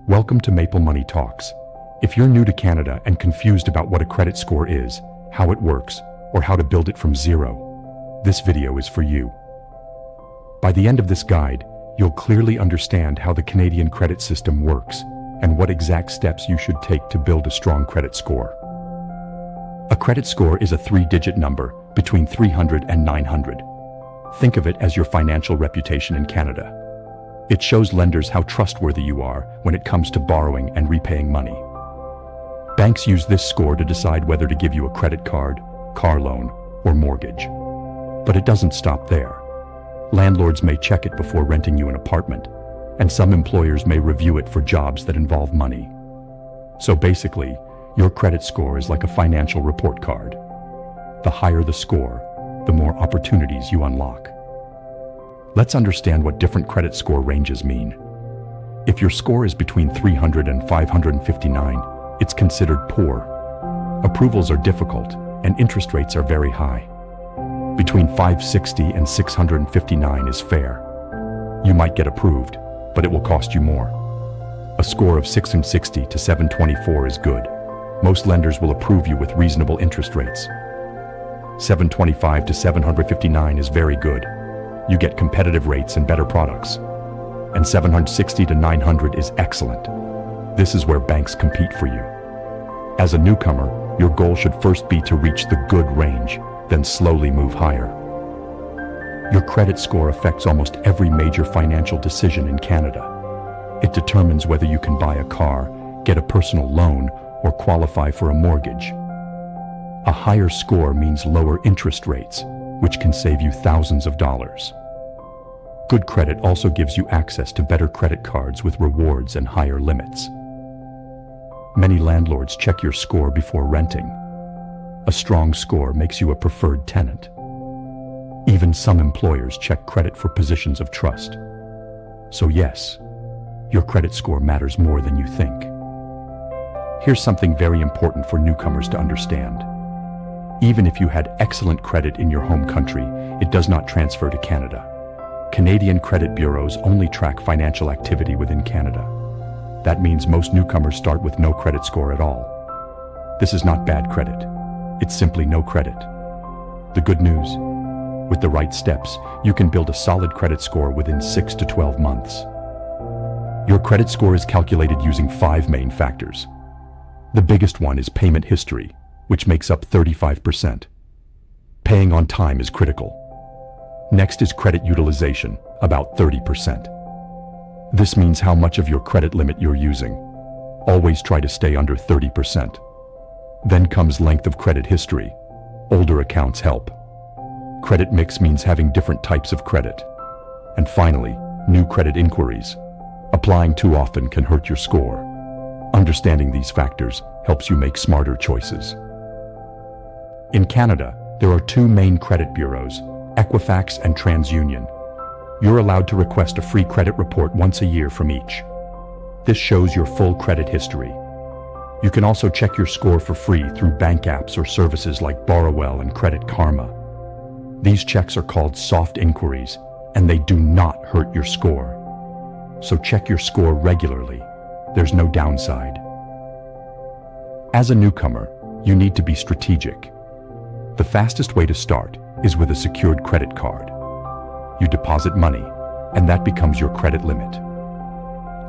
Welcome to Maple Money Talks. If you're new to Canada and confused about what a credit score is, how it works, or how to build it from zero, this video is for you. By the end of this guide, you'll clearly understand how the Canadian credit system works and what exact steps you should take to build a strong credit score. A credit score is a three-digit number between 300 and 900. Think of it as your financial reputation in Canada. It shows lenders how trustworthy you are when it comes to borrowing and repaying money. Banks use this score to decide whether to give you a credit card, car loan, or mortgage. But it doesn't stop there. Landlords may check it before renting you an apartment, and some employers may review it for jobs that involve money. So basically, your credit score is like a financial report card. The higher the score, the more opportunities you unlock. Let's understand what different credit score ranges mean. If your score is between 300 and 559, it's considered poor. Approvals are difficult, and interest rates are very high. Between 560 and 659 is fair. You might get approved, but it will cost you more. A score of 660 to 724 is good. Most lenders will approve you with reasonable interest rates. 725 to 759 is very good. You get competitive rates and better products. And 760 to 900 is excellent. This is where banks compete for you. As a newcomer, your goal should first be to reach the good range, then slowly move higher. Your credit score affects almost every major financial decision in Canada. It determines whether you can buy a car, get a personal loan, or qualify for a mortgage. A higher score means lower interest rates, which can save you thousands of dollars. Good credit also gives you access to better credit cards with rewards and higher limits. Many landlords check your score before renting. A strong score makes you a preferred tenant. Even some employers check credit for positions of trust. So yes, your credit score matters more than you think. Here's something very important for newcomers to understand. Even if you had excellent credit in your home country, it does not transfer to Canada. Canadian credit bureaus only track financial activity within Canada. That means most newcomers start with no credit score at all. This is not bad credit. It's simply no credit. The good news? With the right steps, you can build a solid credit score within 6 to 12 months. Your credit score is calculated using 5 main factors. The biggest one is payment history, which makes up 35%. Paying on time is critical. Next is credit utilization, about 30%. This means how much of your credit limit you're using. Always try to stay under 30%. Then comes length of credit history. Older accounts help. Credit mix means having different types of credit. And finally, new credit inquiries. Applying too often can hurt your score. Understanding these factors helps you make smarter choices. In Canada, there are 2 main credit bureaus, Equifax and TransUnion. You're allowed to request a free credit report once a year from each. This shows your full credit history. You can also check your score for free through bank apps or services like Borrowell and Credit Karma. These checks are called soft inquiries, and they do not hurt your score. So check your score regularly. There's no downside. As a newcomer, you need to be strategic. The fastest way to start is with a secured credit card. You deposit money, and that becomes your credit limit.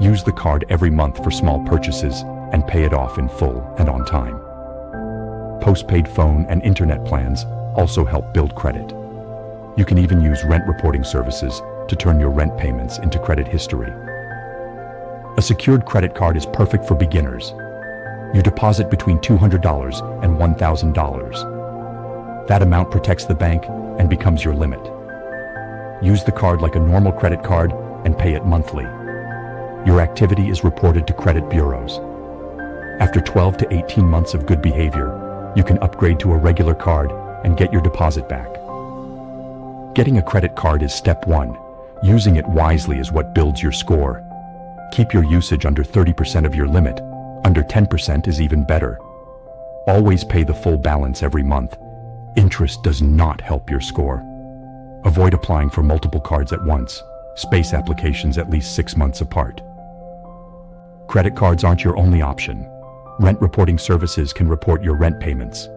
Use the card every month for small purchases and pay it off in full and on time. Postpaid phone and internet plans also help build credit. You can even use rent reporting services to turn your rent payments into credit history. A secured credit card is perfect for beginners. You deposit between $200 and $1,000. That amount protects the bank and becomes your limit. Use the card like a normal credit card and pay it monthly. Your activity is reported to credit bureaus. After 12 to 18 months of good behavior, you can upgrade to a regular card and get your deposit back. Getting a credit card is step 1. Using it wisely is what builds your score. Keep your usage under 30% of your limit. Under 10% is even better. Always pay the full balance every month. Interest does not help your score. Avoid applying for multiple cards at once. Space applications at least 6 months apart. Credit cards aren't your only option. Rent reporting services can report your rent payments.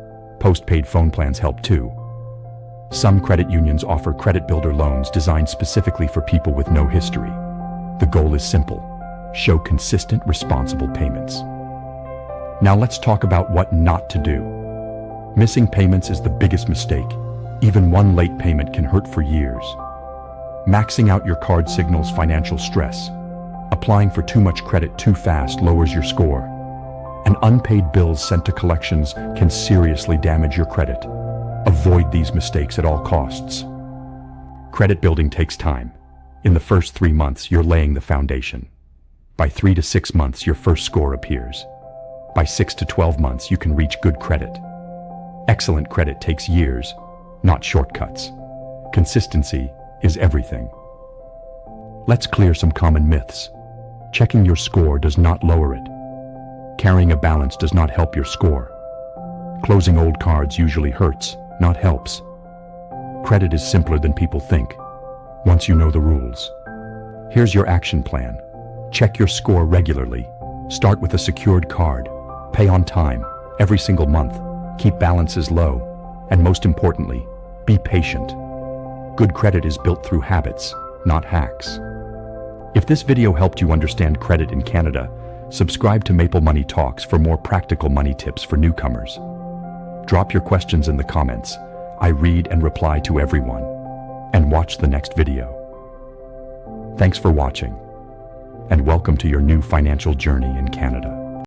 Postpaid phone plans help too. Some credit unions offer credit builder loans designed specifically for people with no history. The goal is simple: show consistent, responsible payments. Now let's talk about what not to do. Missing payments is the biggest mistake. Even one late payment can hurt for years. Maxing out your card signals financial stress. Applying for too much credit too fast lowers your score. And unpaid bills sent to collections can seriously damage your credit. Avoid these mistakes at all costs. Credit building takes time. In the first 3 months, you're laying the foundation. By 3 to 6 months, your first score appears. By 6 to 12 months, you can reach good credit. Excellent credit takes years, not shortcuts. Consistency is everything. Let's clear some common myths. Checking your score does not lower it. Carrying a balance does not help your score. Closing old cards usually hurts, not helps. Credit is simpler than people think, once you know the rules. Here's your action plan. Check your score regularly. Start with a secured card. Pay on time, every single month. Keep balances low. And most importantly, be patient. Good credit is built through habits, not hacks. If this video helped you understand credit in Canada, subscribe to Maple Money Talks for more practical money tips for newcomers. Drop your questions in the comments. I read and reply to everyone. And watch the next video. Thanks for watching, and welcome to your new financial journey in Canada.